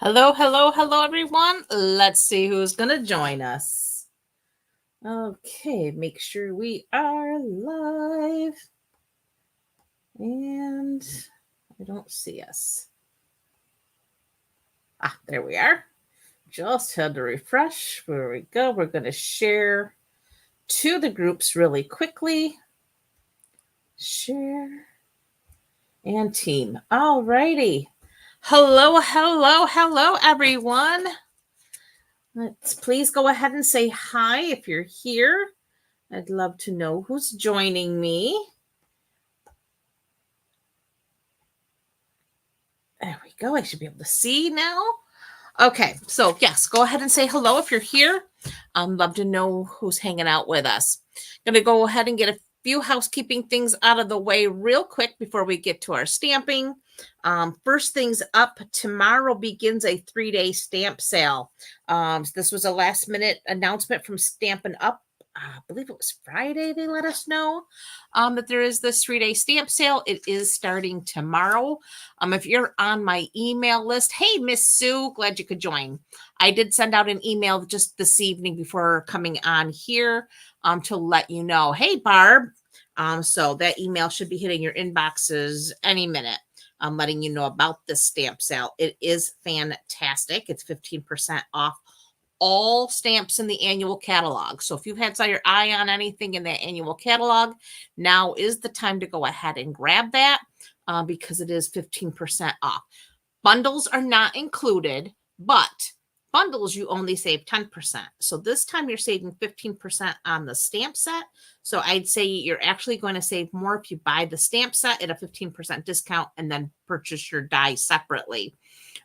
Hello, hello, hello, everyone. Let's see who's going to join us. Okay, make sure we are live. And I don't see us. Ah, there we are. Just had to refresh. There we go. We're going to share to the groups really quickly. Share and team. All righty. Hello, hello, hello, everyone. Let's please go ahead and say hi if you're here. I'd love to know who's joining me. There we go. I should be able to see now. Okay, so yes, go ahead and say hello if you're here. Love to know who's hanging out with us. Going to go ahead and get a few housekeeping things out of the way real quick before we get to our stamping. First things up, tomorrow begins a 3-day stamp sale. This was a last minute announcement from Stampin' Up. I believe it was Friday they let us know that there is this 3-day stamp sale. It is starting tomorrow. If you're on my email list, hey, Miss Sue, glad you could join. I did send out an email just this evening before coming on here to let you know, hey, Barb. So that email should be hitting your inboxes any minute. I'm letting you know about this stamp sale. It is fantastic. It's 15% off all stamps in the annual catalog. So if you've had your eye on anything in that annual catalog, now is the time to go ahead and grab that because it is 15% off. Bundles are not included, but bundles you only save 10%. So this time you're saving 15% on the stamp set. So I'd say you're actually going to save more if you buy the stamp set at a 15% discount and then purchase your die separately.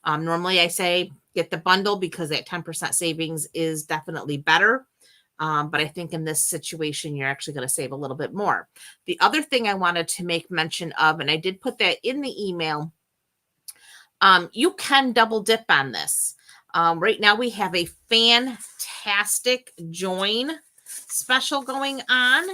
Normally I say get the bundle because that 10% savings is definitely better. But I think in this situation, you're actually going to save a little bit more. The other thing I wanted to make mention of, and I did put that in the email, you can double dip on this. Right now we have a fantastic join special going on.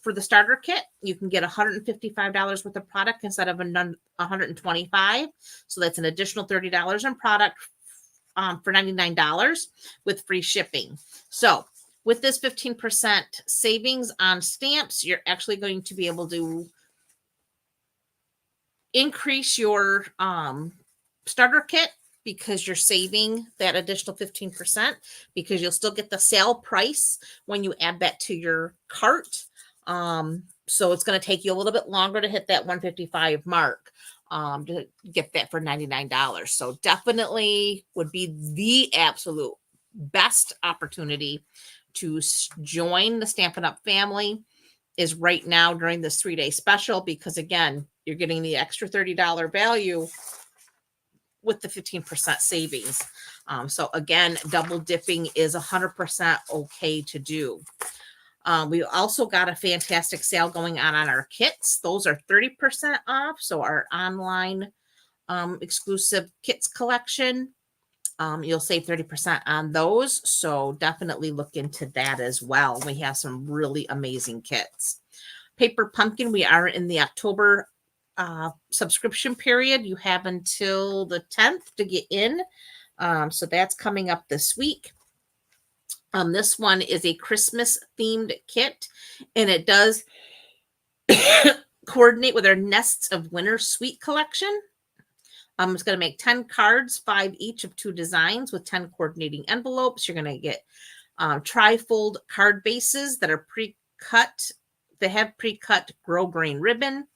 For the starter kit, you can get $155 worth of product instead of $125. So that's an additional $30 in product for $99 with free shipping. So with this 15% savings on stamps, you're actually going to be able to increase your starter kit because you're saving that additional 15% because you'll still get the sale price when you add that to your cart. So it's going to take you a little bit longer to hit that 155 mark to get that for $99. So definitely would be the absolute best opportunity to join the Stampin' Up family is right now during this 3-day special, because again, you're getting the extra $30 value with the 15% savings. So again, double dipping is 100% okay to do. We also got a fantastic sale going on our kits. Those are 30% off. So our online exclusive kits collection, you'll save 30% on those. So definitely look into that as well. We have some really amazing kits. Paper Pumpkin, we are in the October subscription period. You have until the 10th to get in. So that's coming up this week. This one is a Christmas themed kit, and it does coordinate with our Nests of Winter Sweet collection. It's going to make 10 cards, 5 each of 2 designs with 10 coordinating envelopes. You're going to get tri-fold card bases that are pre-cut. They have pre-cut grow green ribbon.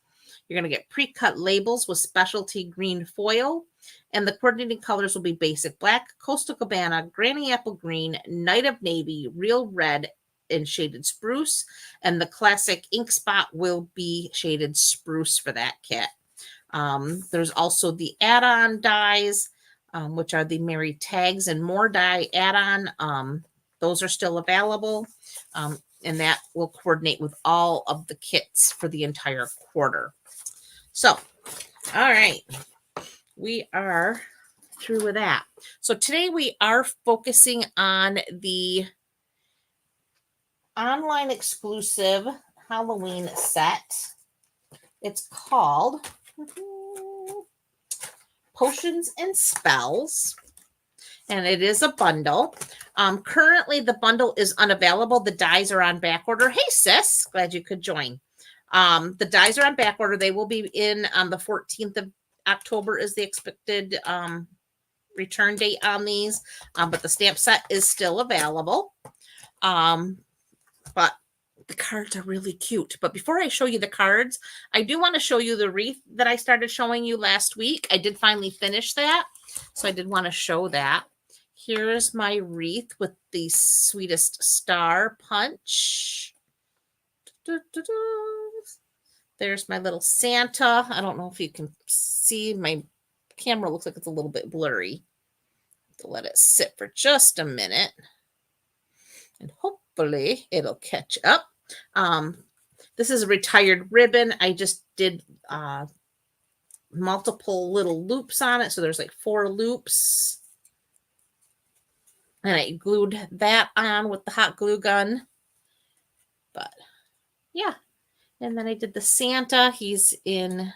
You're going to get pre-cut labels with specialty green foil. And the coordinating colors will be basic black, Coastal Cabana, Granny Apple Green, Night of Navy, Real Red, and Shaded Spruce. And the classic ink spot will be Shaded Spruce for that kit. There's also the add-on dies, which are the Merry Tags and More die add-on. Those are still available. And that will coordinate with all of the kits for the entire quarter. So, all right, we are through with that. So today we are focusing on the online exclusive Halloween set. It's called Potions and Spells. And it is a bundle. Currently, the bundle is unavailable. The dies are on back order. Hey, sis. Glad you could join. The dies are on back order. They will be in on the 14th of October is the expected return date on these. But the stamp set is still available. But the cards are really cute. But before I show you the cards, I do want to show you the wreath that I started showing you last week. I did finally finish that. So I did want to show that. Here's my wreath with the sweetest star punch. There's my little Santa. I don't know if you can see. My camera looks like it's a little bit blurry. To let it sit for just a minute. And hopefully it'll catch up. This is a retired ribbon. I just did multiple little loops on it. So there's like 4 loops. And I glued that on with the hot glue gun. But yeah. And then I did the Santa. He's in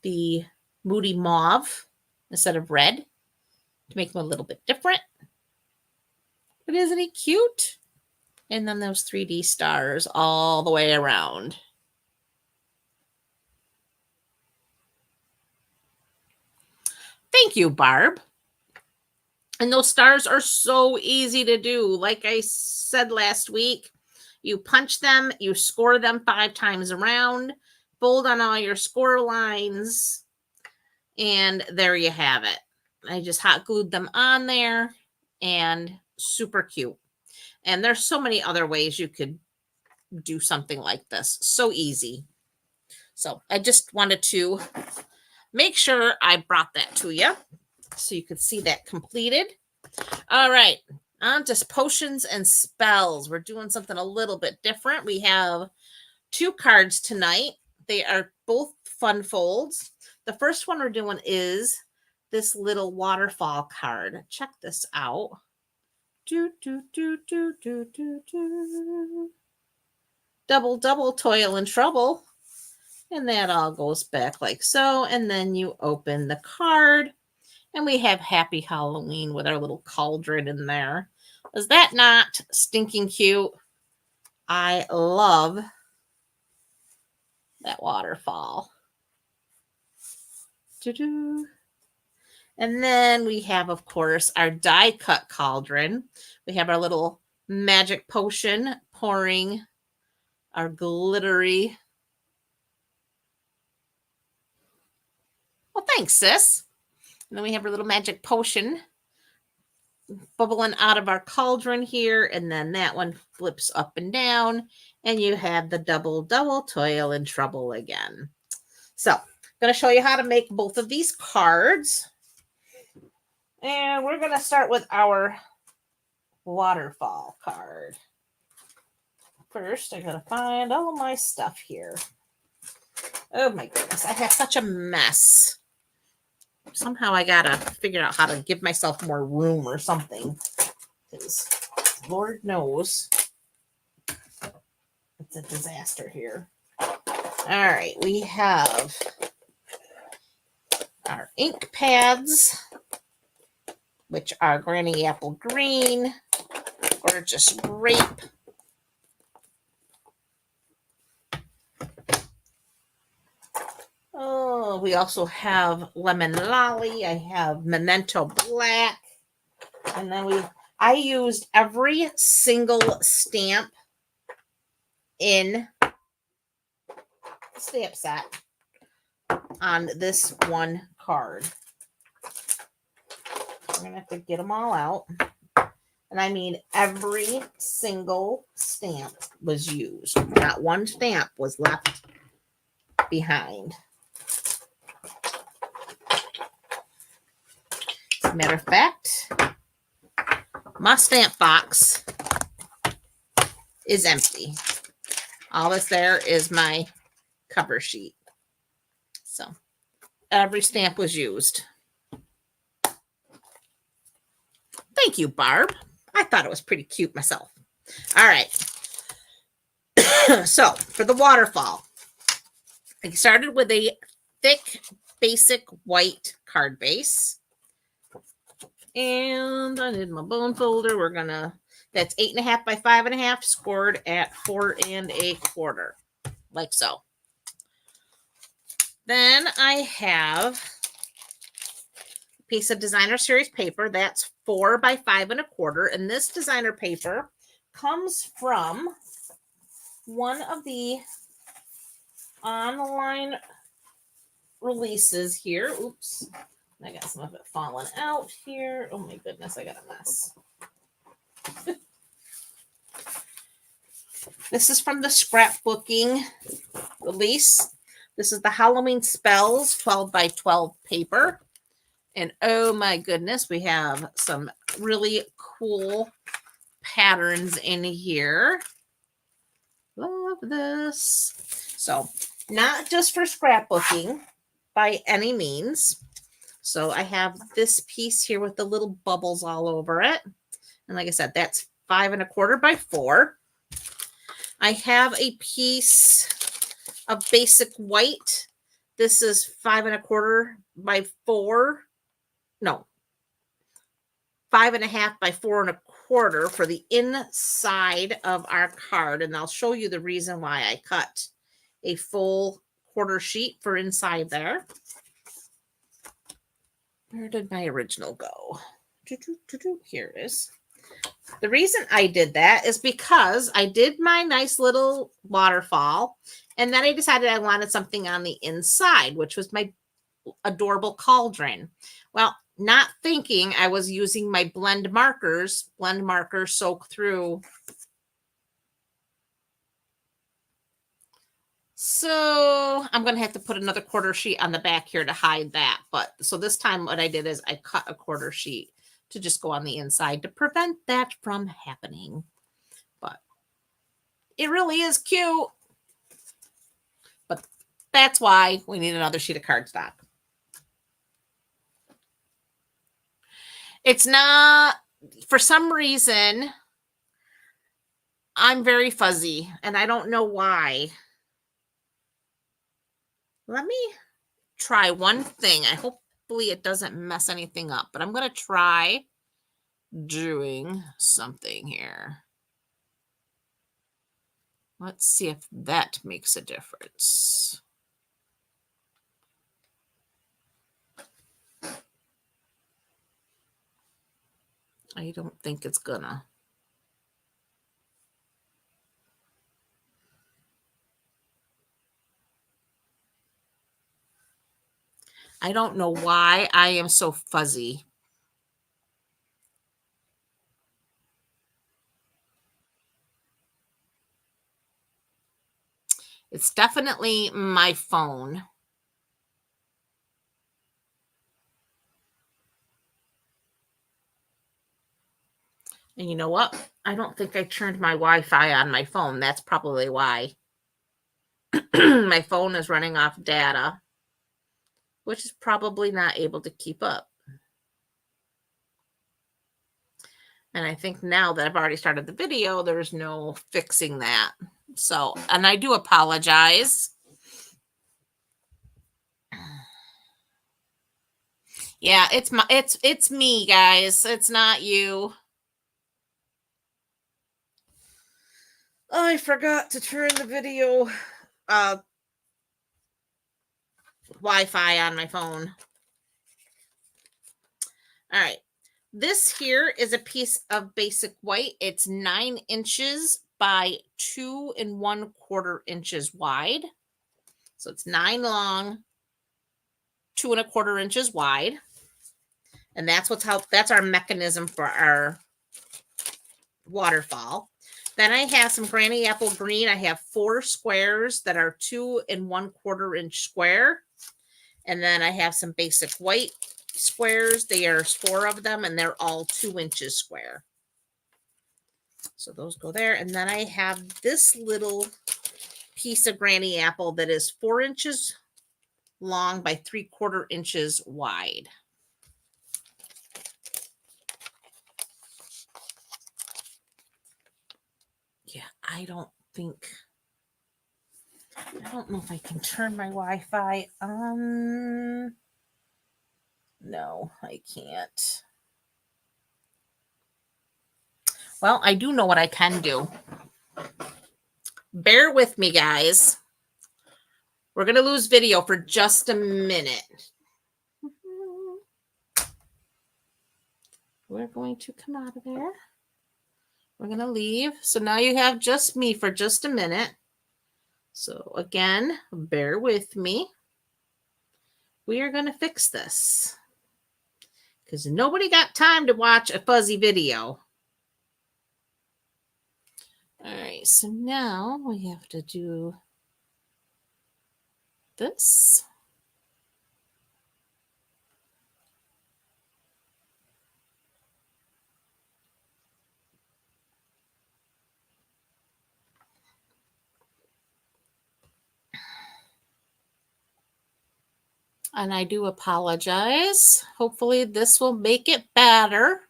the Moody Mauve instead of red to make him a little bit different. But isn't he cute? And then those 3D stars all the way around. Thank you, Barb. And those stars are so easy to do. Like I said last week, you punch them, you score them 5 times around, fold on all your score lines, and there you have it. I just hot glued them on there, and super cute. And there's so many other ways you could do something like this. So easy. So I just wanted to make sure I brought that to you so you could see that completed. All right. On to Potions and Spells. We're doing something a little bit different. We have 2 cards tonight. They are both fun folds. The first one we're doing is this little waterfall card. Check this out. Double, double, toil and trouble. And that all goes back like so. And then you open the card. And we have Happy Halloween with our little cauldron in there. Is that not stinking cute? I love that waterfall. And then we have, of course, our die cut cauldron. We have our little magic potion pouring our glittery. Well, thanks, sis. And then we have our little magic potion bubbling out of our cauldron here. And then that one flips up and down. And you have the double, double, toil and trouble again. So I'm going to show you how to make both of these cards. And we're going to start with our waterfall card. First, I got to find all my stuff here. Oh my goodness, I have such a mess. Somehow I got to figure out how to give myself more room or something. Because Lord knows it's a disaster here. All right, we have our ink pads, which are Granny Apple Green, Gorgeous Grape, oh, we also have Lemon Lolly. I have Memento Black, and then I used every single stamp in the stamp set on this one card. I'm going to have to get them all out. And I mean, every single stamp was used. Not one stamp was left behind. As a matter of fact, my stamp box is empty. All that's there is my cover sheet. So every stamp was used. Thank you, Barb. I thought it was pretty cute myself. All right. So for the waterfall, I started with a thick basic white card base. And I did my bone folder. We're gonna, that's 8.5 by 5.5, scored at 4 1/4, like so. Then I have a piece of designer series paper that's 4 by 5 1/4, and this designer paper comes from one of the online releases here. Oops. I got some of it falling out here. Oh my goodness, I got a mess. This is from the scrapbooking release. This is the Halloween Spells 12 by 12 paper. And oh my goodness, we have some really cool patterns in here. Love this. So, not just for scrapbooking by any means. So I have this piece here with the little bubbles all over it. And like I said, that's 5 1/4 by 4. I have a piece of basic white. This is 5 1/4 by 4. No, 5.5 by 4 1/4 for the inside of our card. And I'll show you the reason why I cut a full quarter sheet for inside there. Where did my original go? Here it is. The reason I did that is because I did my nice little waterfall, and then I decided I wanted something on the inside, which was my adorable cauldron. Well, not thinking I was using my blend markers. Blend markers soak through. So I'm going to have to put another quarter sheet on the back here to hide that. But so this time what I did is I cut a quarter sheet to just go on the inside to prevent that from happening. But it really is cute. But that's why we need another sheet of cardstock. It's not, for some reason, I'm very fuzzy, and I don't know why. Let me try one thing. Hopefully it doesn't mess anything up, but I'm going to try doing something here. Let's see if that makes a difference. I don't think it's gonna. I don't know why I am so fuzzy. It's definitely my phone. And you know what? I don't think I turned my Wi-Fi on my phone. That's probably why. My phone is running off data, which is probably not able to keep up. And I think now that I've already started the video, there's no fixing that. So, and I do apologize. Yeah, it's me, guys. It's not you. I forgot to turn the video Wi-Fi on my phone. All right. This here is a piece of basic white. It's 9 inches by 2 1/4 inches wide. So it's 9 long, 2 1/4 inches wide. And that's that's our mechanism for our waterfall. Then I have some granny apple green. I have 4 squares that are 2 1/4 inch square. And then I have some basic white squares. There's 4 of them, and they're all 2 inches square. So those go there. And then I have this little piece of granny apple that is 4 inches long by 3/4 inches wide. Yeah, I don't think I don't know if I can turn my Wi-Fi on. No, I can't. Well, I do know what I can do. Bear with me, guys. We're going to lose video for just a minute. We're going to come out of there. We're going to leave. So now you have just me for just a minute. So again, bear with me. We are going to fix this because nobody got time to watch a fuzzy video. All right, so now we have to do this. And I do apologize. Hopefully this will make it better.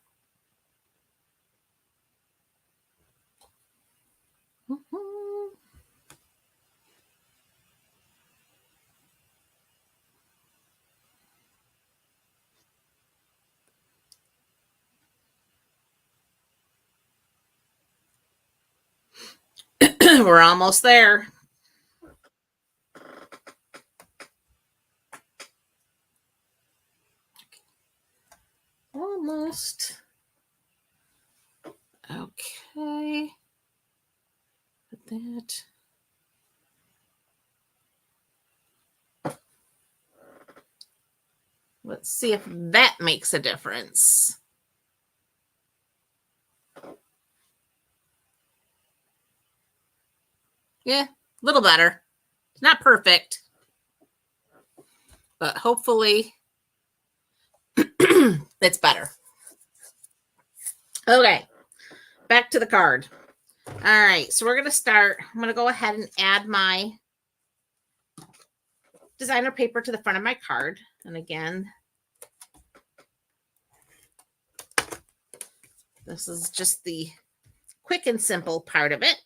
We're almost there. Almost. Okay. Put that. Let's see if that makes a difference. Yeah, a little better. It's not perfect, but hopefully it's better. Okay, back to the card. All right, so we're going to start. I'm going to go ahead and add my designer paper to the front of my card. And again, this is just the quick and simple part of it.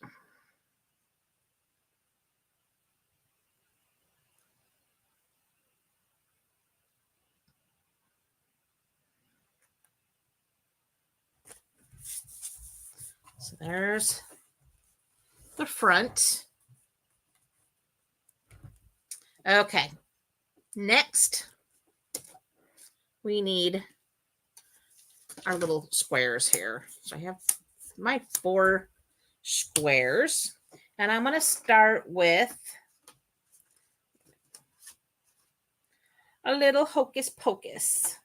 So there's the front. Okay, next we need our little squares here. So I have my 4 squares, and I'm going to start with a little hocus pocus.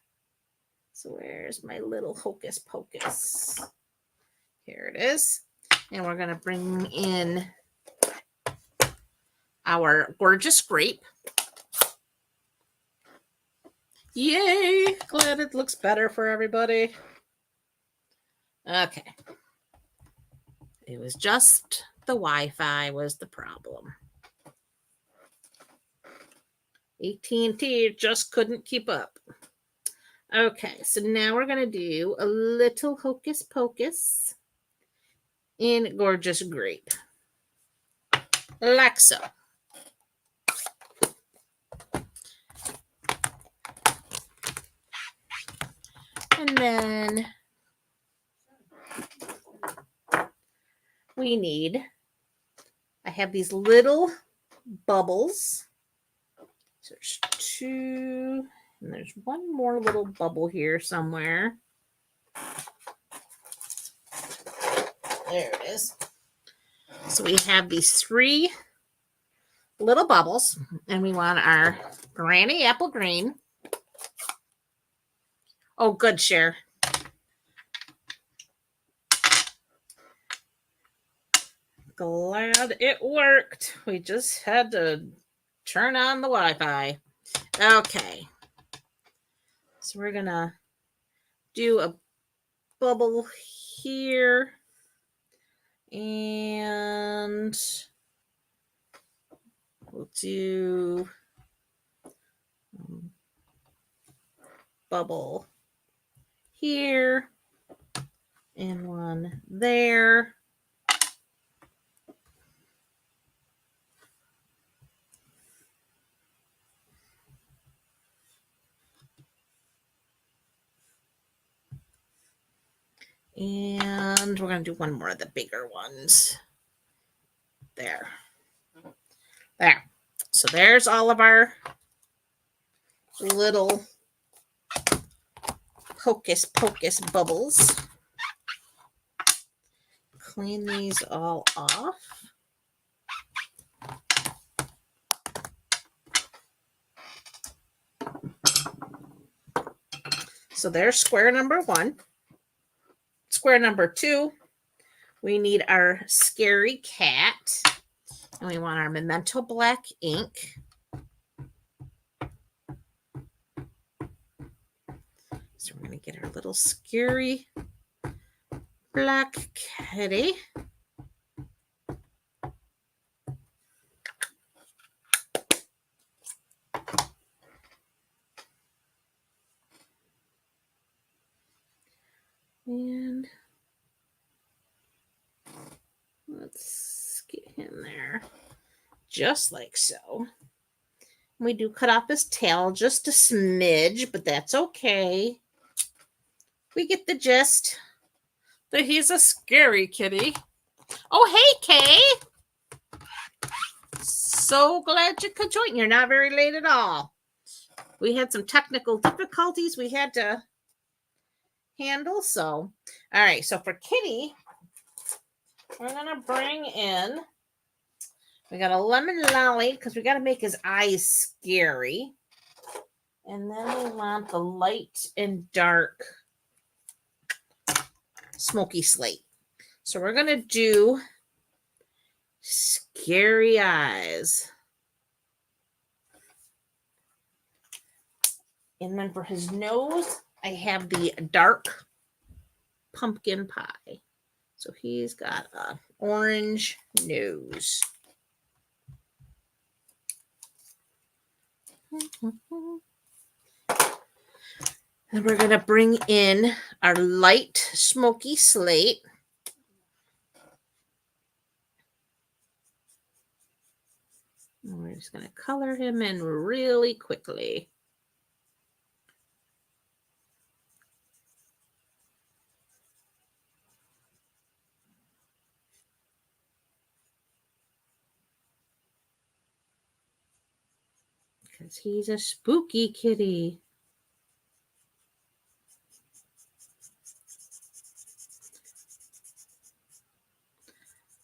So where's my little hocus pocus? Here it is. And we're going to bring in our gorgeous grape. Yay! Glad it looks better for everybody. Okay. It was just the Wi-Fi was the problem. AT&T just couldn't keep up. Okay, so now we're going to do a little hocus pocus in gorgeous grape. Like so. And then we need, I have these little bubbles. So there's 2, and there's one more little bubble here somewhere. There it is. So we have these 3 little bubbles, and we want our granny apple green. Oh, good, Cher. Glad it worked. We just had to turn on the Wi-Fi. Okay. So we're going to do a bubble here. And we'll do bubble here and one there. And we're going to do one more of the bigger ones. There. There. So there's all of our little hocus pocus bubbles. Clean these all off. So there's square number 1. Square number 2, we need our scary cat. And we want our Memento black ink. So we're going to get our little scary black kitty. And let's get him there just like so. We do cut off his tail just a smidge, but that's okay. We get the gist that he's a scary kitty. Oh, hey, Kay. So glad you could join. You're not very late at all. We had some technical difficulties we had to handle. So, all right. So for Kitty, we're going to bring in, we got a lemon lolly because we got to make his eyes scary. And then we want the light and dark smoky slate. So we're going to do scary eyes. And then for his nose, I have the dark pumpkin pie. So he's got an orange nose. And we're going to bring in our light smoky slate. And we're just going to color him in really quickly. Because he's a spooky kitty.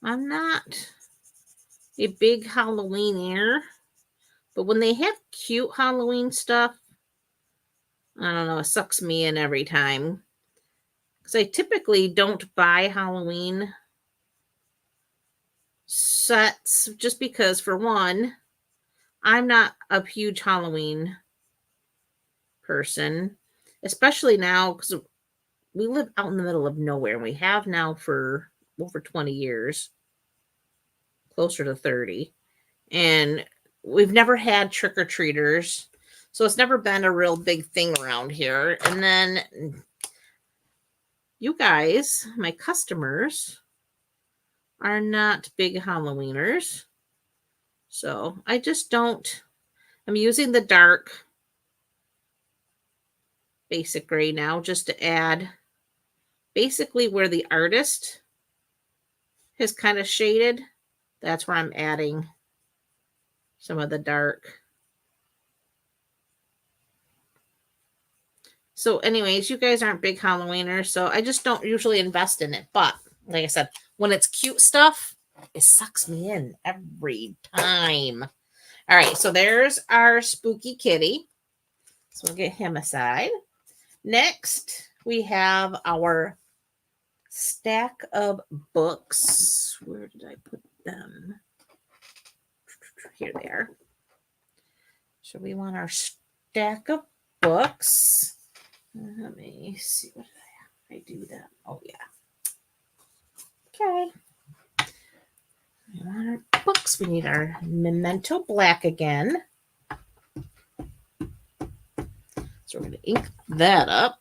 I'm not a big Halloweener, but when they have cute Halloween stuff, I don't know, it sucks me in every time. Because I typically don't buy Halloween sets just because, for one, I'm not a huge Halloween person, especially now because we live out in the middle of nowhere, and we have now for over 20 years, closer to 30, and we've never had trick-or-treaters, so it's never been a real big thing around here. And then you guys, my customers, are not big Halloweeners, so I just don't. I'm using the dark basic gray now just to add basically where the artist has kind of shaded. That's where I'm adding some of the dark. So anyways, you guys aren't big Halloweeners, so I just don't usually invest in it. But like I said, when it's cute stuff, it sucks me in every time. All right, so there's our spooky kitty. So we'll get him aside. Next, we have our stack of books. Where did I put them? Here they are. So we want our stack of books. Let me see. What did I do that? Oh, yeah. Okay. We want our books. We need our Memento Black again. So we're going to ink that up.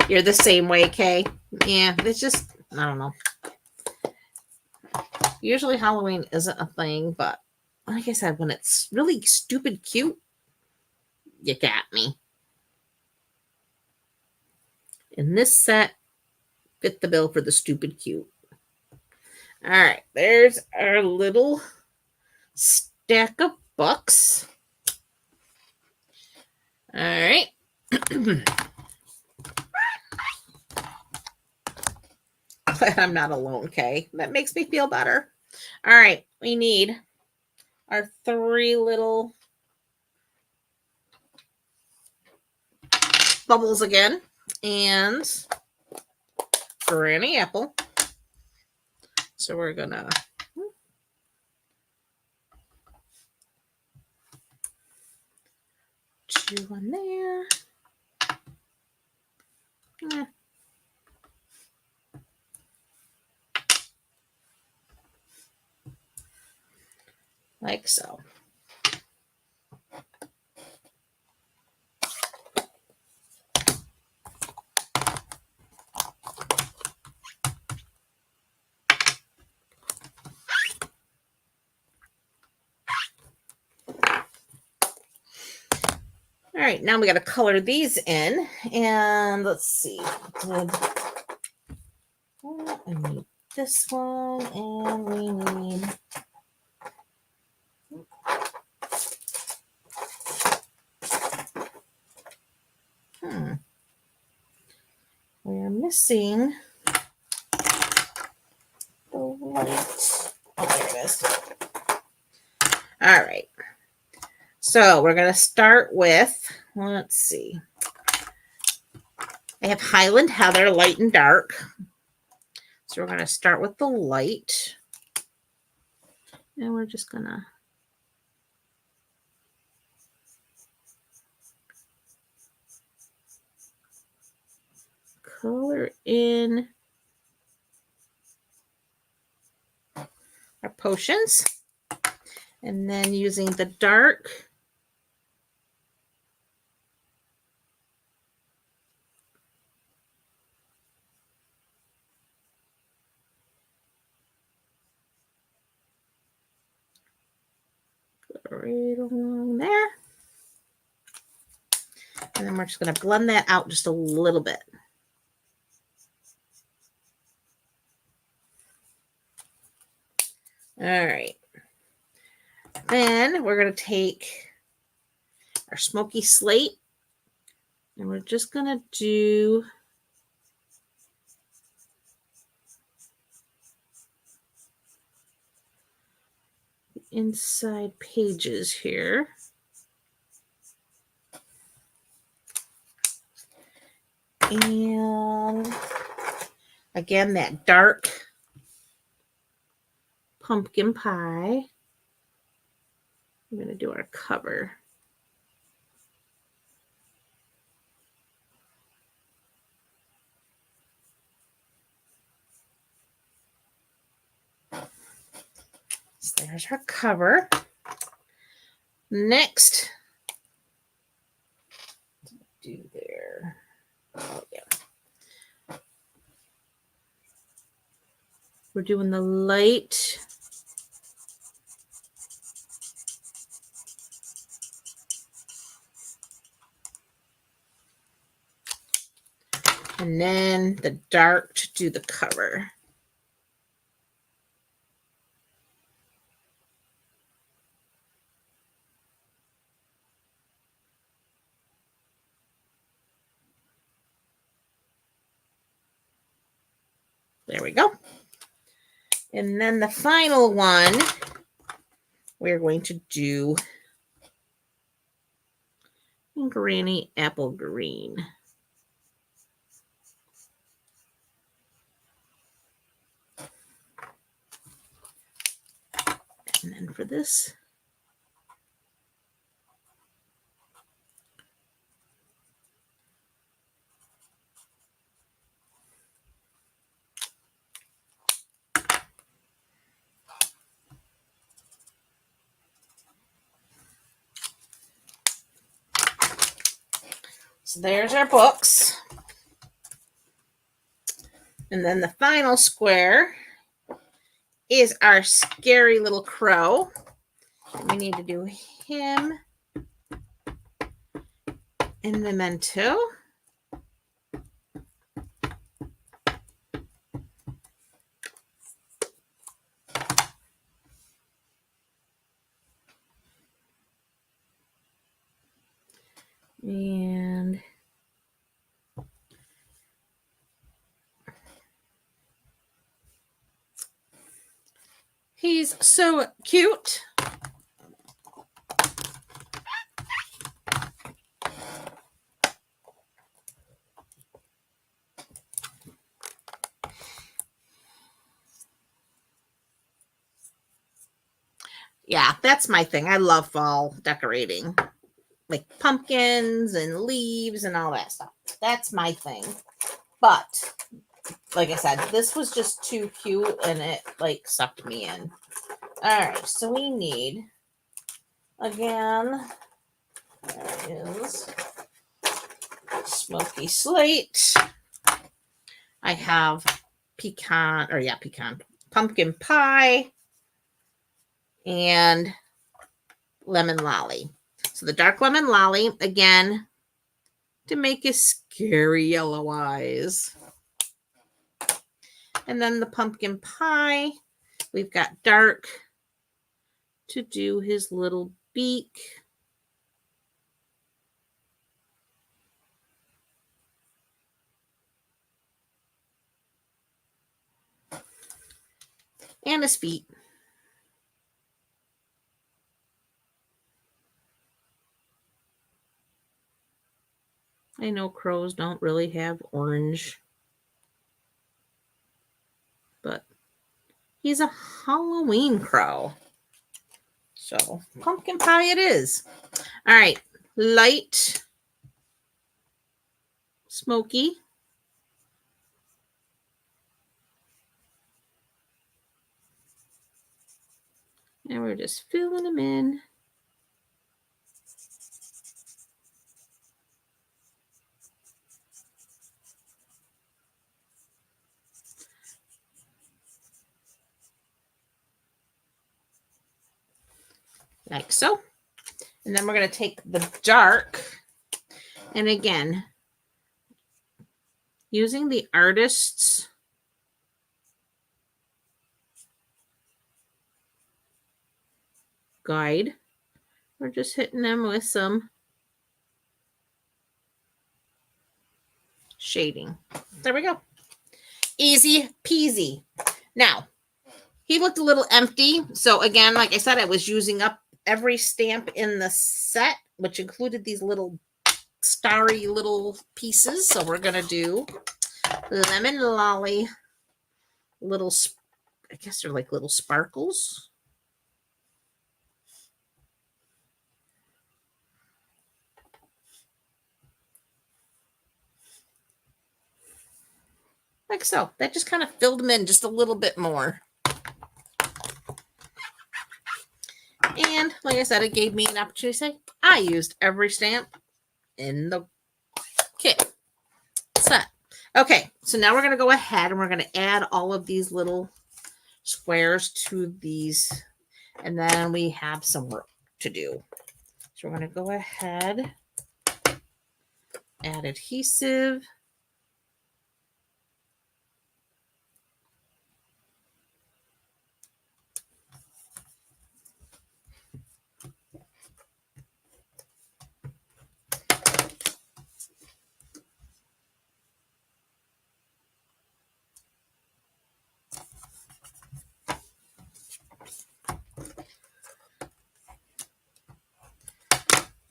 You're the same way, Kay. Yeah, it's just, I don't know. Usually Halloween isn't a thing, but like I said, when it's really stupid cute, you got me. And this set fit the bill for the stupid cute. All right, there's our little stack of books. All right. I'm not alone, okay? That makes me feel better. All right, we need our 3 little bubbles again, and Granny Apple. So we're gonna do one there. Like so. All right, now we got to color these in, and let's see. I need this one, and we need we are missing the white. Oh, there it is. All right. So we're going to start with, let's see. I have Highland Heather, light and dark. So we're going to start with the light. And we're just going to color in our potions. And then using the dark, right along there. And then we're just going to blend that out just a little bit. All right. Then we're going to take our smoky slate, and we're just going to do the inside pages here. And again, that dark pumpkin pie. We're going to do our cover. So there's our cover. Next, do there. Oh, yeah. We're doing the light. And then the dark to do the cover. There we go. And then the final one, we're going to do Granny Apple Green. And then for this, so there's our books. And then the final square is our scary little crow. We need to do him and Memento. And he's so cute. Yeah, that's my thing. I love fall decorating. Like pumpkins and leaves and all that stuff. That's my thing. But like I said, this was just too cute and it like sucked me in. All right, so we need, again, there is Smoky Slate. I have pumpkin pie and lemon lolly. So the dark lemon lolly, again, to make his scary yellow eyes. And then the pumpkin pie, we've got dark to do his little beak. And his feet. I know crows don't really have orange, but he's a Halloween crow. So pumpkin pie it is. All right, light smoky. And we're just filling them in. Like so. And then we're going to take the dark, and again, using the artist's guide, we're just hitting them with some shading. There we go. Easy peasy. Now, he looked a little empty. So again, like I said, I was using up every stamp in the set, which included these little starry little pieces. So we're going to do lemon lolly, little, I guess they're like little sparkles. Like so. That just kind of filled them in just a little bit more. And like I said, it gave me an opportunity to say, I used every stamp in the kit set. Okay, so now we're going to go ahead and we're going to add all of these little squares to these. And then we have some work to do. So we're going to go ahead, add adhesive.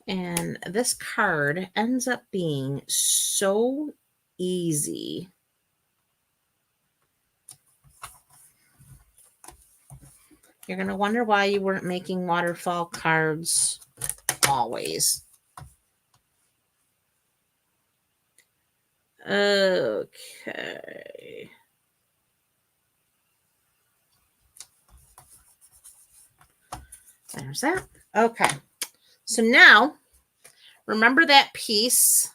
And this card ends up being so easy. You're going to wonder why you weren't making waterfall cards always. Okay. There's that. Okay. So now, remember that piece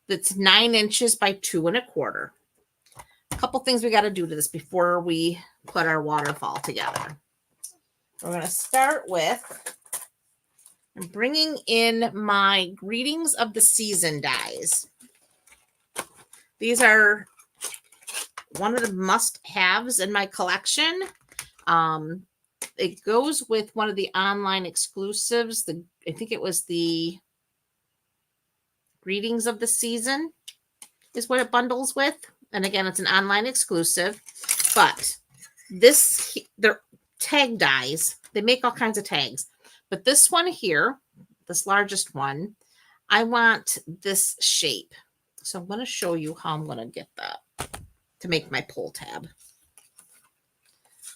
that's 9 inches by 2 1/4. A couple things we got to do to this before we put our waterfall together. We're going to start with bringing in my Greetings of the Season dies. These are one of the must-haves in my collection. It goes with one of the online exclusives. I think it was the Greetings of the Season is what it bundles with. And again, it's an online exclusive. But this, they're tag dies. They make all kinds of tags. But this one here, this largest one, I want this shape. So I'm going to show you how I'm going to get that to make my pull tab.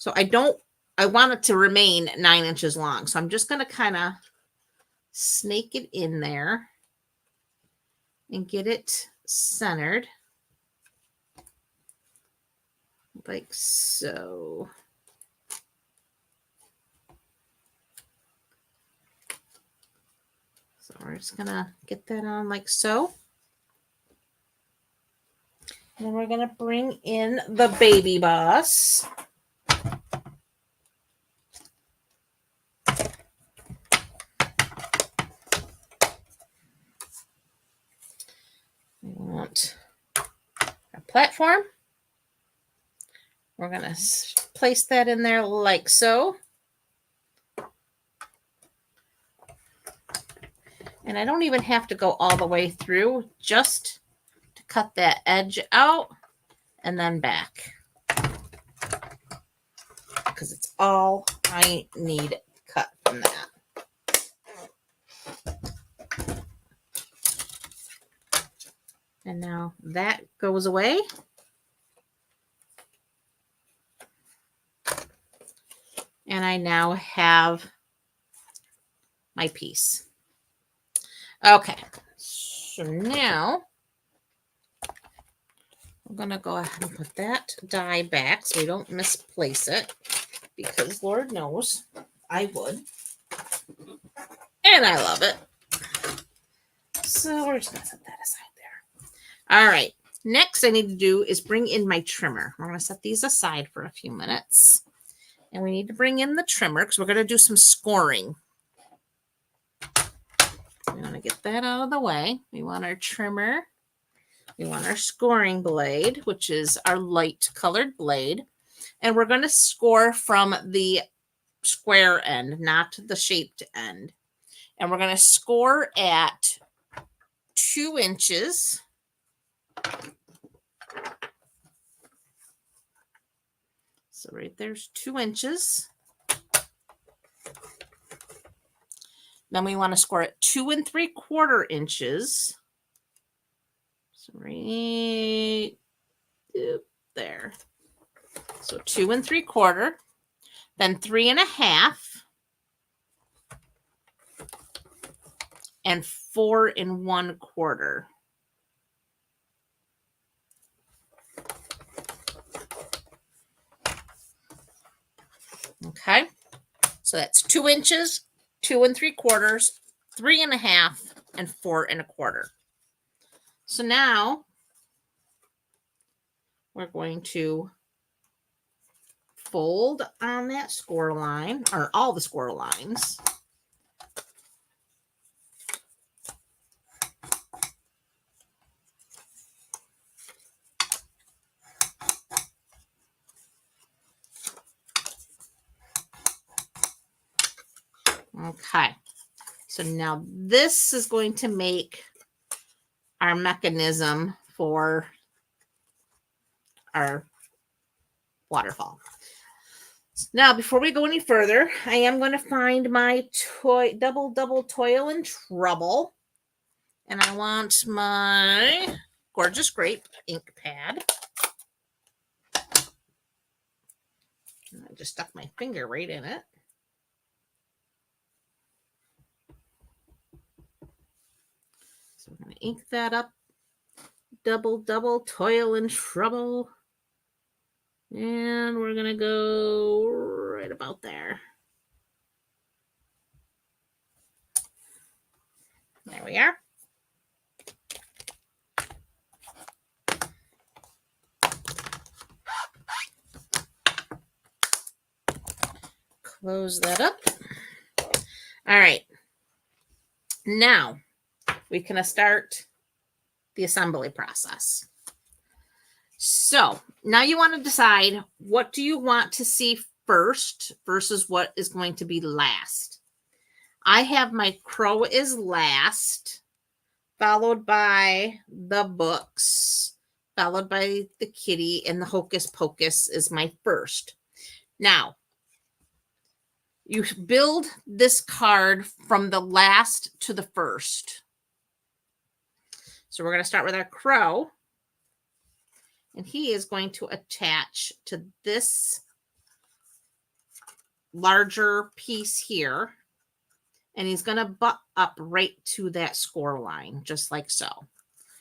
So I want it to remain 9 inches long. So I'm just going to kind of snake it in there and get it centered like so. So we're just going to get that on like so. And then we're going to bring in the baby boss. We want a platform. We're going to place that in there like so. And I don't even have to go all the way through, just to cut that edge out and then back. Because it's all I need cut from that. And now that goes away. And I now have my piece. Okay, so now I'm going to go ahead and put that die back so we don't misplace it, because Lord knows I would. And I love it. So we're just going to set that aside there. All right, next I need to do is bring in my trimmer. We're going to set these aside for a few minutes. And we need to bring in the trimmer because we're going to do some scoring. We want to get that out of the way. We want our trimmer. We want our scoring blade, which is our light colored blade. And we're going to score from the square end, not the shaped end. And we're going to score at 2 inches. So right there's 2 inches. Then we want to score at 2 3/4 inches. So right there. So 2 3/4. Then 3 1/2. And 4 1/4. Okay, so that's 2 inches, 2 3/4, 3 1/2, and 4 1/4. So now we're going to fold on that score line, or all the score lines. Okay, so now this is going to make our mechanism for our waterfall. Now, before we go any further, I am going to find my double Toil and Trouble. And I want my Gorgeous Grape ink pad. And I just stuck my finger right in it. So we're going to ink that up. Double Toil and Trouble. And we're going to go right about there. There we are. Close that up. All right. Now we can start the assembly process. So now you want to decide, what do you want to see first versus what is going to be last. I have my crow is last followed by the books, followed by the kitty, and the hocus pocus is my first. Now, you build this card from the last to the first. So we're going to start with our crow. And he is going to attach to this larger piece here. And he's going to butt up right to that score line, just like so.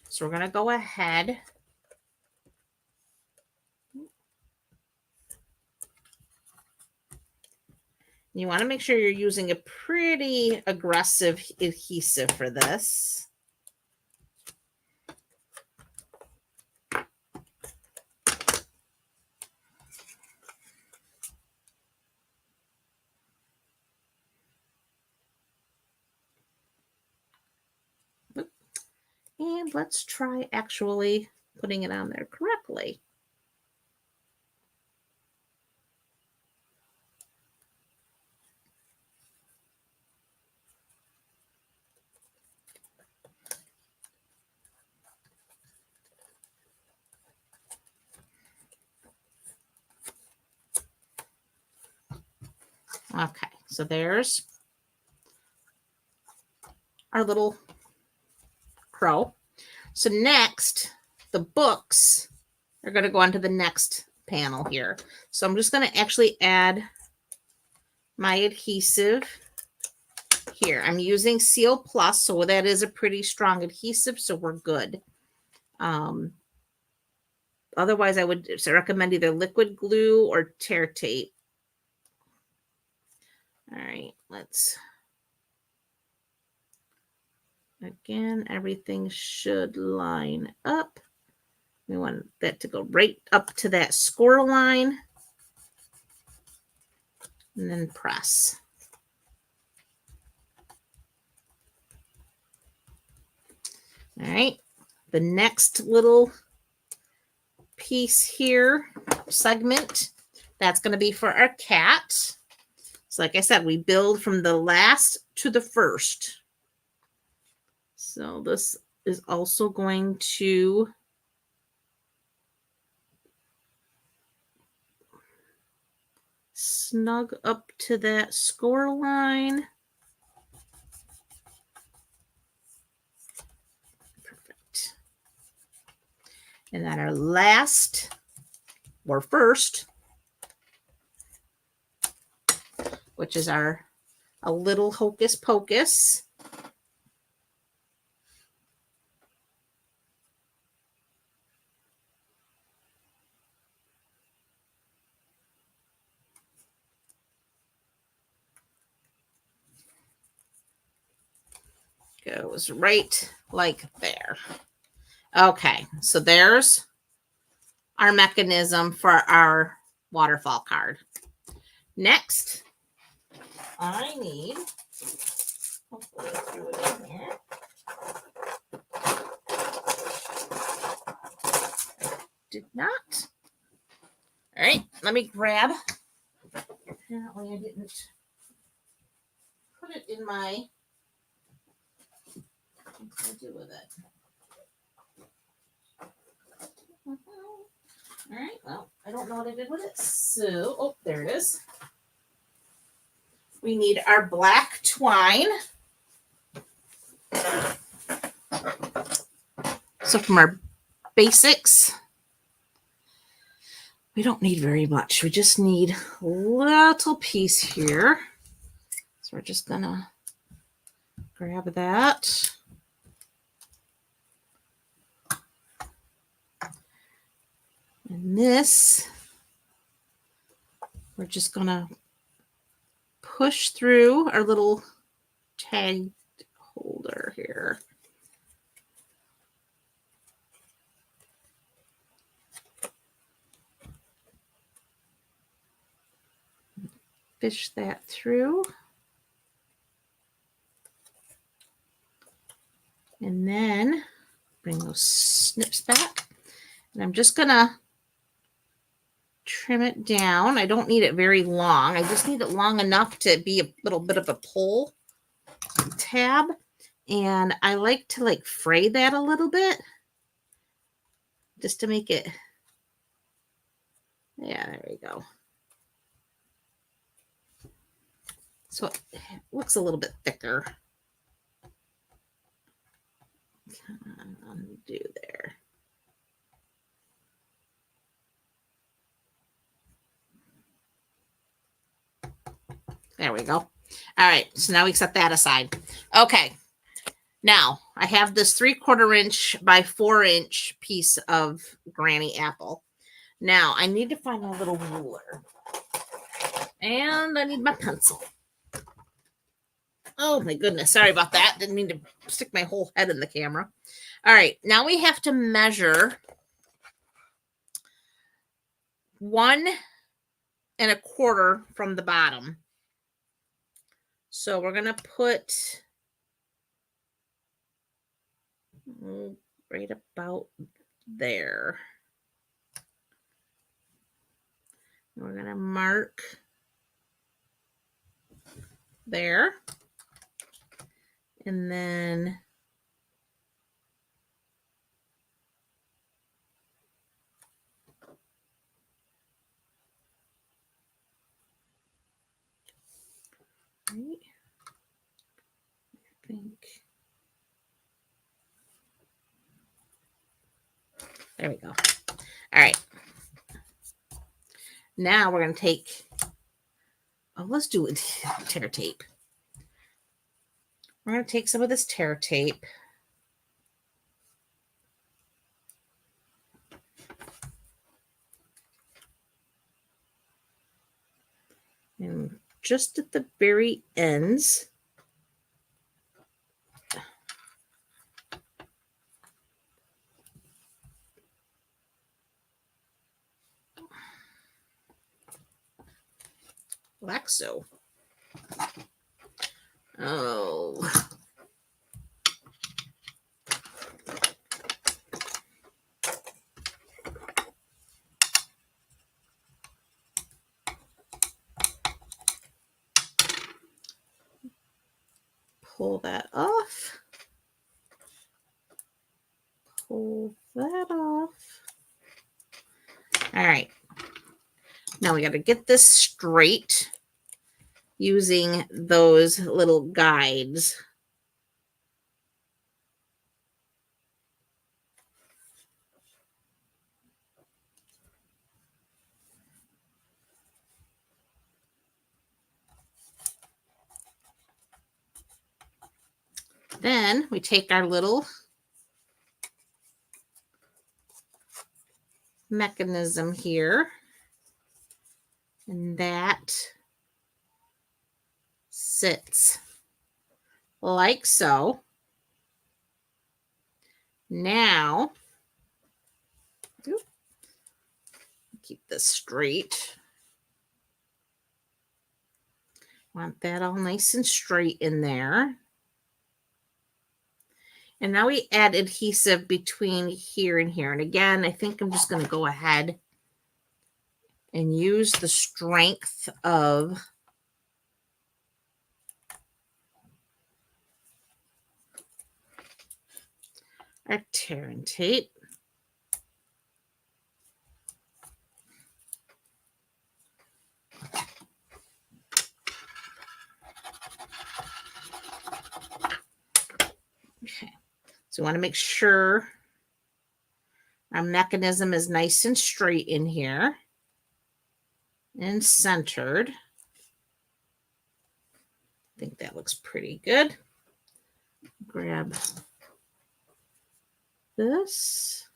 So we're going to go ahead. You want to make sure you're using a pretty aggressive adhesive for this. And let's try actually putting it on there correctly. Okay, so there's our little crow. So next, the books are going to go on to the next panel here. So I'm just going to actually add my adhesive here. I'm using Seal Plus, so that is a pretty strong adhesive, so we're good. Otherwise, I would recommend either liquid glue or tear tape. All right, let's... Again, everything should line up. We want that to go right up to that score line. And then press. All right. The next little piece here, segment, that's going to be for our cat. So like I said, we build from the last to the first. So this is also going to snug up to that score line. Perfect. And then our last, or first, which is a little hocus pocus. Goes right like there. Okay, so there's our mechanism for our waterfall card. Next, I need, hopefully I threw it in here. Did not. All right, let me grab. Apparently I didn't put it in my, what can I do with it? All right, well, I don't know what I did with it. So, oh, there it is. We need our black twine. So from our basics, we don't need very much. We just need a little piece here. So we're just gonna grab that. And this, we're just gonna push through our little tag holder here. Fish that through. And then bring those snips back. And I'm just gonna trim it down. I don't need it very long. I just need it long enough to be a little bit of a pull tab. And I like to like fray that a little bit just to make it. Yeah, there we go. So it looks a little bit thicker. Undo there. There we go. All right, so now we set that aside. Okay, now I have this 3/4 inch by 4-inch piece of granny apple. Now I need to find my little ruler. And I need my pencil. Oh my goodness, sorry about that. Didn't mean to stick my whole head in the camera. All right, now we have to measure 1 1/4 from the bottom. So we're going to put right about there. We're going to mark there. And then right, I think there we go. All right. Now we're going to take, let's do it, tear tape. We're going to take some of this tear tape. And just at the very ends, like so. Oh. Pull that off. Pull that off. All right. Now we got to get this straight using those little guides. Then we take our little mechanism here, and that sits like so. Now, keep this straight. Want that all nice and straight in there. And now we add adhesive between here and here. And again, I think I'm just going to go ahead and use the strength of our tear and tape. Okay, so we want to make sure our mechanism is nice and straight in here and centered. I think that looks pretty good. Grab this.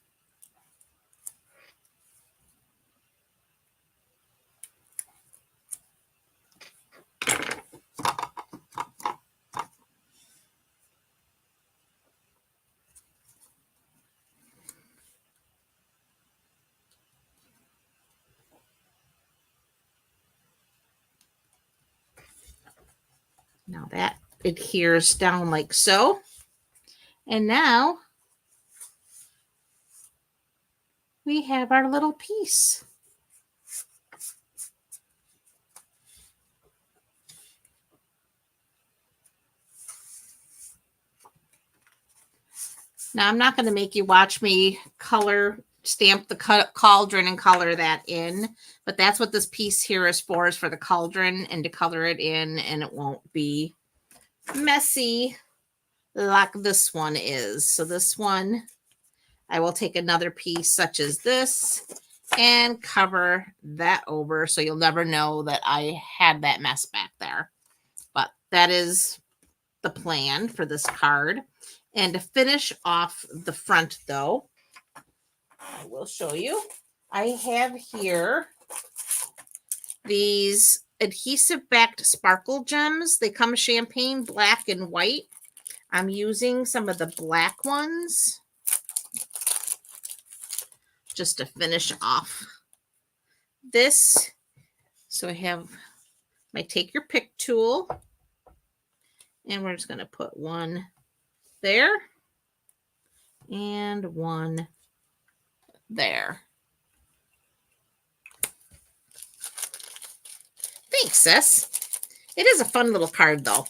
Now that adheres down like so. And now we have our little piece. Now, I'm not going to make you watch me stamp the cauldron and color that in, but that's what this piece here is for the cauldron and to color it in, and it won't be messy like this one is. So this one, I will take another piece such as this and cover that over so you'll never know that I had that mess back there. But that is the plan for this card. And to finish off the front, though, I will show you. I have here these adhesive backed sparkle gems. They come champagne, black, and white. I'm using some of the black ones just to finish off this. So I have my take your pick tool, and we're just going to put one there and one there. Thanks, sis. It is a fun little card, though.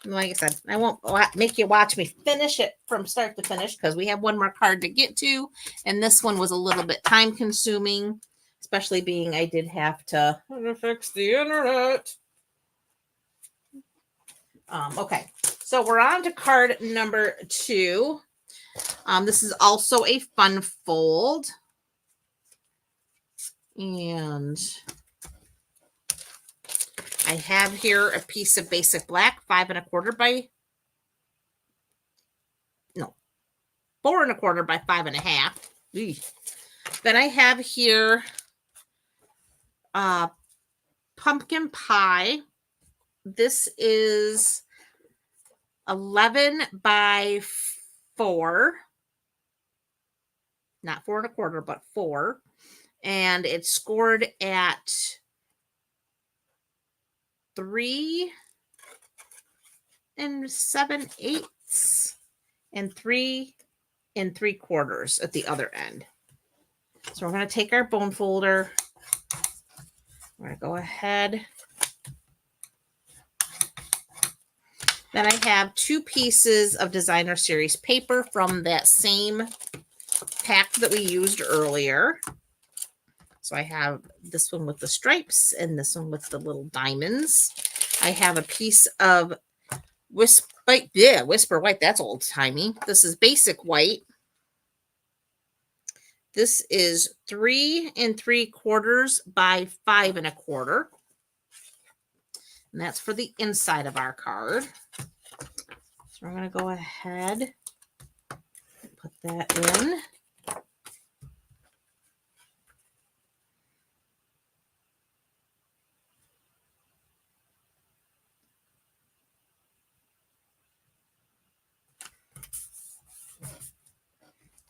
And like I said, I won't make you watch me finish it from start to finish because we have one more card to get to, and this one was a little bit time consuming, especially being I did have to fix the internet. Okay, so we're on to card number 2. This is also a fun fold, and I have here a piece of basic black, 4 1/4 by 5 1/2. Then I have here pumpkin pie. This is 11 by 4, not 4 1/4, but 4, and it's scored at 3 7/8 and 3 3/4 at the other end. So we're going to take our bone folder. We're going to go ahead. Then I have 2 pieces of designer series paper from that same pack that we used earlier. So I have this one with the stripes and this one with the little diamonds. I have a piece of Whisper White. That's old timey. This is basic white. This is 3 3/4 by 5 1/4. And that's for the inside of our card. So we're going to go ahead and put that in.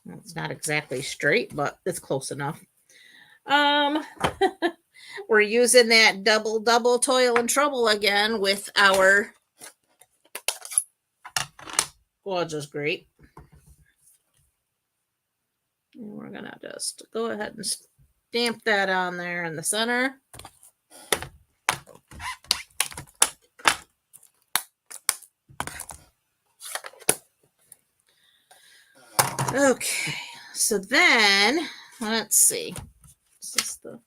It's not exactly straight, but it's close enough. We're using that double toil and trouble again with our gorgeous grape. And we're going to just go ahead and stamp that on there in the center. Okay, so then let's see. Is this the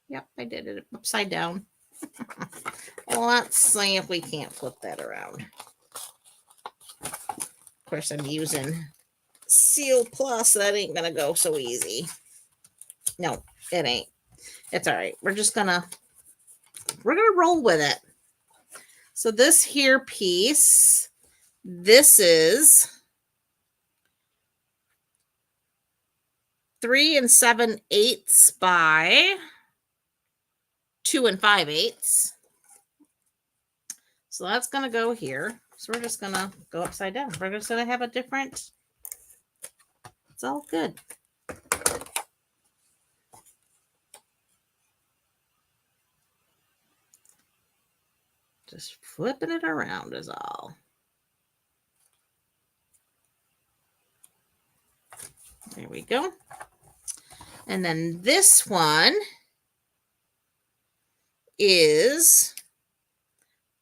Yep, I did it upside down. Well, let's see if we can't flip that around. Of course, I'm using Seal Plus. That ain't gonna go so easy. No, it ain't. It's all right. We're gonna roll with it. So this here piece, this is 3 7/8 by 2 5/8. So that's going to go here. So we're just going to go upside down. We're just going to have a different, it's all good. Just flipping it around is all. There we go. And then this one is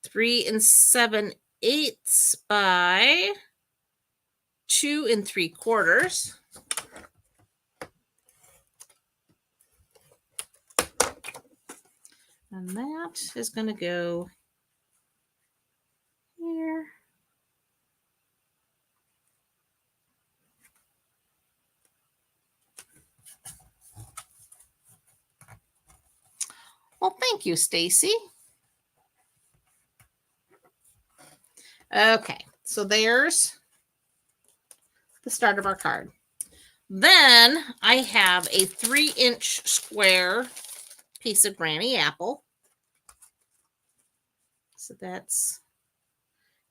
3 7/8 by 2 3/4. And that is going to go here. Well, thank you, Stacy. Okay, so there's the start of our card. Then I have a 3-inch square piece of granny apple. So that's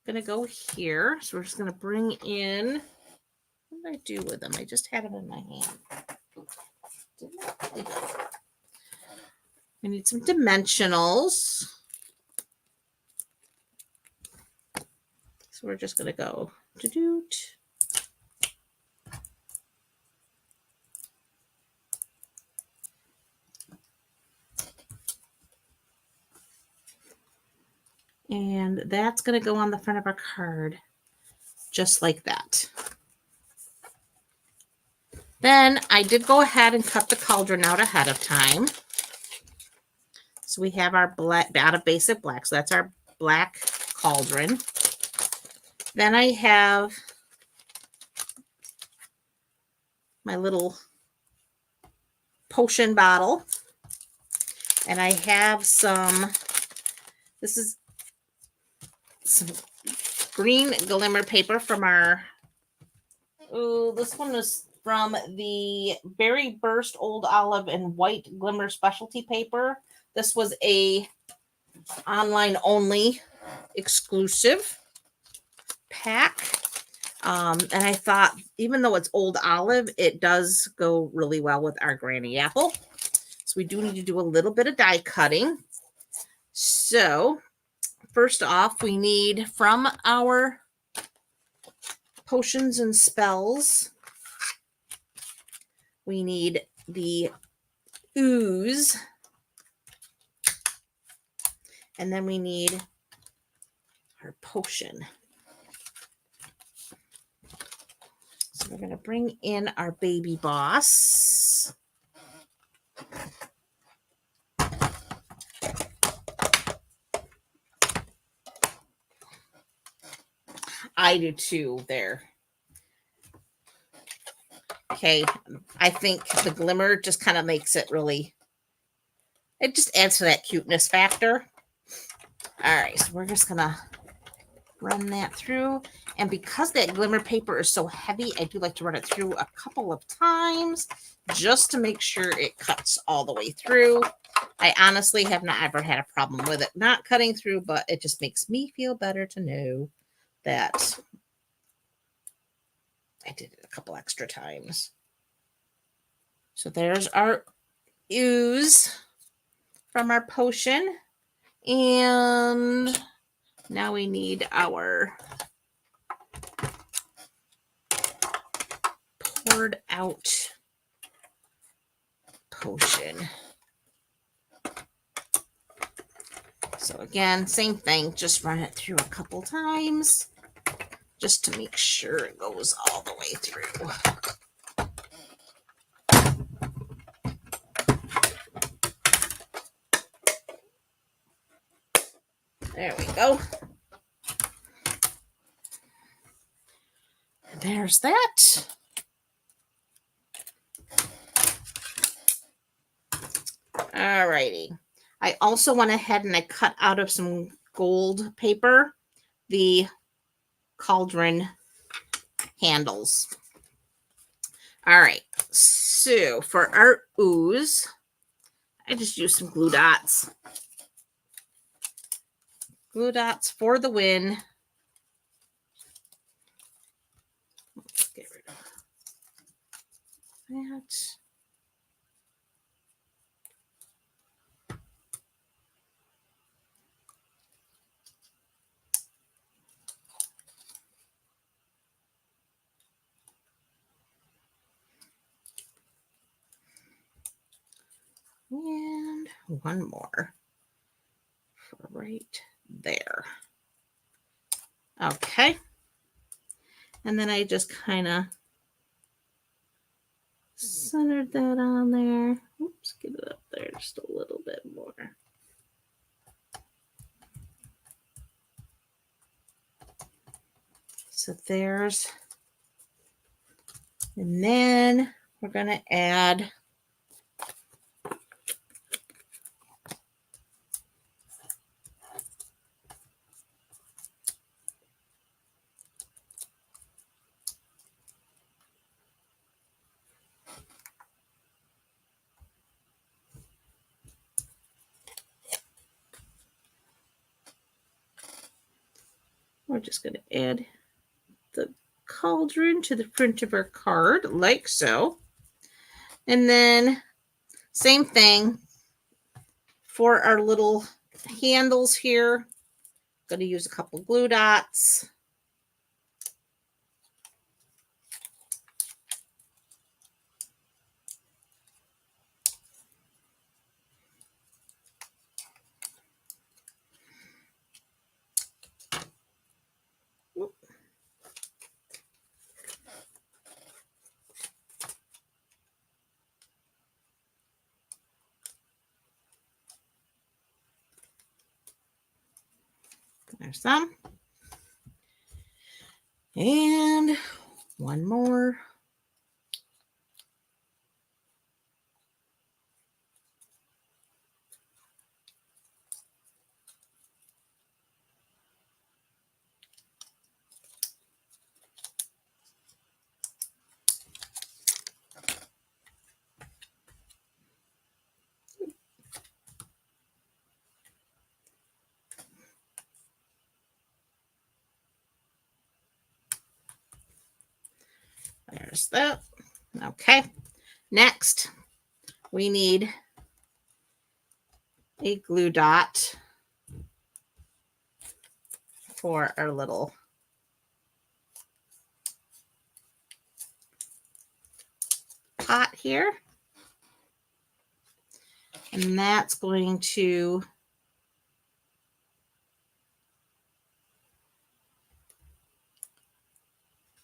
going to go here. So we're just going to bring in, what did I do with them? I just had them in my hand. We need some dimensionals. So we're just going to go do-doot. And that's going to go on the front of our card, just like that. Then I did go ahead and cut the cauldron out ahead of time. So we have our black, out of basic black. So that's our black cauldron. Then I have my little potion bottle. And I have some, this is some green glimmer paper from our, this one was from the Berry Burst Old Olive and White Glimmer Specialty Paper. This was a online only exclusive pack. And I thought, even though it's old olive, it does go really well with our granny apple. So we do need to do a little bit of die cutting. So first off, we need from our potions and spells, we need the ooze. And then we need our potion. So we're going to bring in our baby boss. I do too there. Okay, I think the glimmer just kind of makes it really, it just adds to that cuteness factor. All right, so we're just gonna run that through. And because that glimmer paper is so heavy, I do like to run it through a couple of times just to make sure it cuts all the way through. I honestly have not ever had a problem with it not cutting through, but it just makes me feel better to know that I did it a couple extra times. So there's our ooze from our potion. And now we need our poured out potion. So again, same thing, just run it through a couple times just to make sure it goes all the way through. There we go. There's that. All righty. I also went ahead and I cut out of some gold paper the cauldron handles. All right. So for our ooze, I just used some glue dots. Glue dots for the win. Let's get rid of that. And one more. right there. Okay. And then I just kind of centered that on there. Oops, get it up there just a little bit more. So there's, and then we're going to add we're just going to add the cauldron to the front of our card like so. And then same thing for our little handles here. Going to use a couple glue dots. There's some. And one more. There's that. Okay. Next, we need a glue dot for our little pot here. And that's going to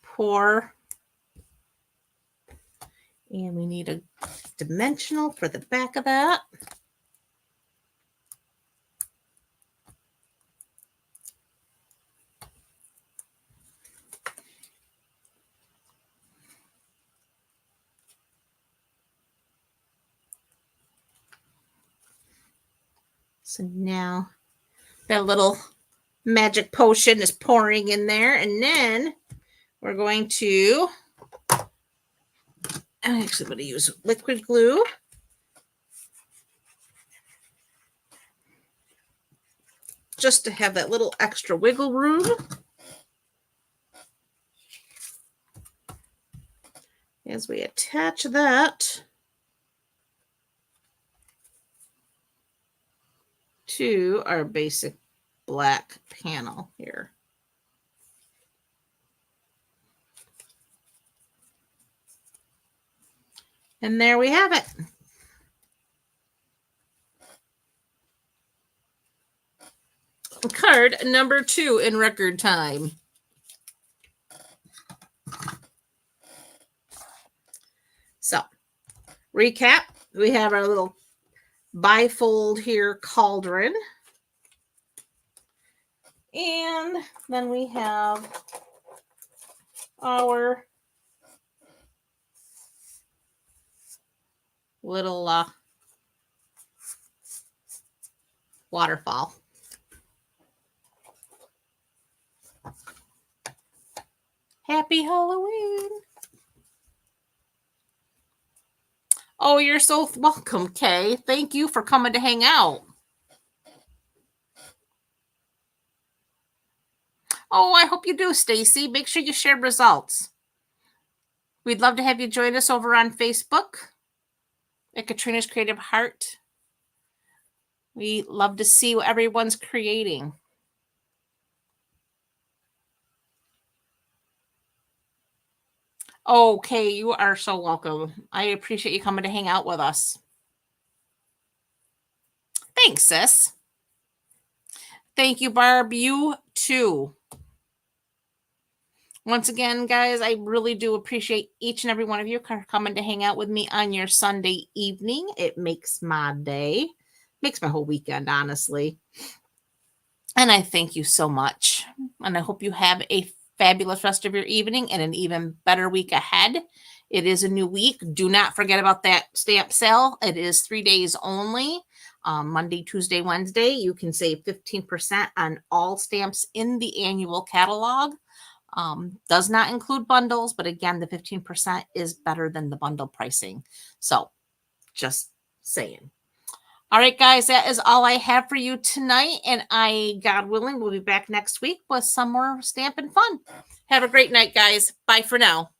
pour. And we need a dimensional for the back of that. So now that little magic potion is pouring in there. And then we're going to, I'm actually going to use liquid glue. Just to have that little extra wiggle room. As we attach that to our basic black panel here. And there we have it. Card number 2 in record time. So, recap, we have our little bifold here cauldron. And then we have our little waterfall. Happy Halloween. Oh, you're so welcome, Kay. Thank you for coming to hang out. Oh, I hope you do, Stacy. Make sure you share results. We'd love to have you join us over on Facebook at Katrina's Creative Heart. We love to see what everyone's creating. Okay, you are so welcome. I appreciate you coming to hang out with us. Thanks, sis. Thank you, Barb. You too. Once again, guys, I really do appreciate each and every one of you coming to hang out with me on your Sunday evening. It makes my day, makes my whole weekend, honestly. And I thank you so much. And I hope you have a fabulous rest of your evening and an even better week ahead. It is a new week. Do not forget about that stamp sale. It is 3 days only. Monday, Tuesday, Wednesday. You can save 15% on all stamps in the annual catalog. Does not include bundles, but again, the 15% is better than the bundle pricing. So just saying. All right, guys, that is all I have for you tonight. And God willing, will be back next week with some more Stampin' fun. Have a great night, guys. Bye for now.